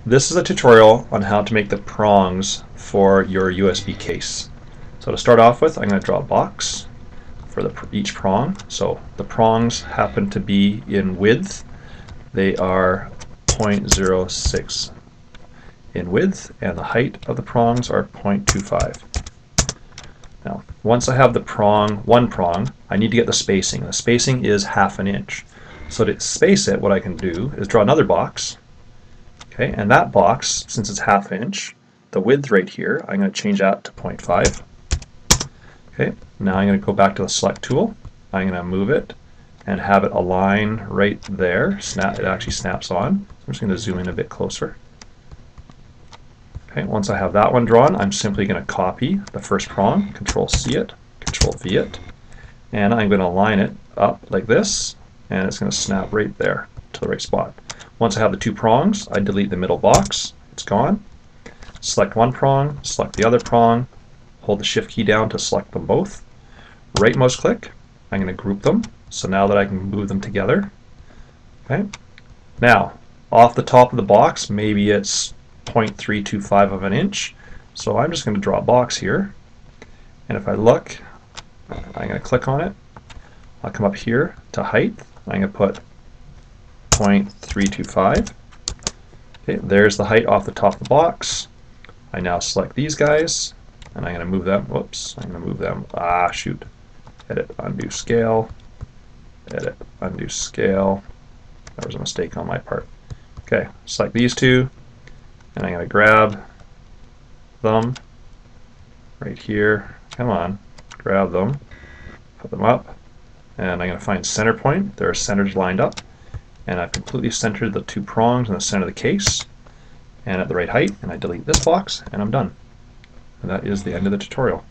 This is a tutorial on how to make the prongs for your USB case. So to start off with, I'm going to draw a box for each prong. So the prongs happen to be in width. They are 0.06 in width, and the height of the prongs are 0.25. Now, once I have the one prong, I need to get the spacing. The spacing is 1/2 inch. So to space it, what I can do is draw another box. Okay, and that box, since it's 1/2 inch, the width right here, I'm going to change that to 0.5. Okay, now I'm going to go back to the select tool. I'm going to move it and have it align right there. It actually snaps on. I'm just going to zoom in a bit closer. Okay, once I have that one drawn, I'm simply going to copy the first prong, Control-C it, Control-V it, and I'm going to line it up like this, and it's going to snap right there to the right spot. Once I have the two prongs, I delete the middle box. It's gone. Select one prong, select the other prong, hold the Shift key down to select them both. Right mouse click, I'm going to group them, so now that I can move them together. Okay. Now, off the top of the box, maybe it's 0.325 of an inch, so I'm just going to draw a box here, and if I look, I'm going to click on it. I'll come up here to height. I'm going to put 0.325. Okay, there's the height off the top of the box. I now select these guys, and I'm going to move them. Whoops, I'm going to move them. Shoot. Edit, undo scale. Edit, undo scale. That was a mistake on my part. Okay, select these two, and I'm going to grab them right here. Come on, grab them, put them up, and I'm going to find center point. They're centered lined up, and I've completely centered the two prongs in the center of the case and at the right height, and I delete this box, and I'm done. And that is the end of the tutorial.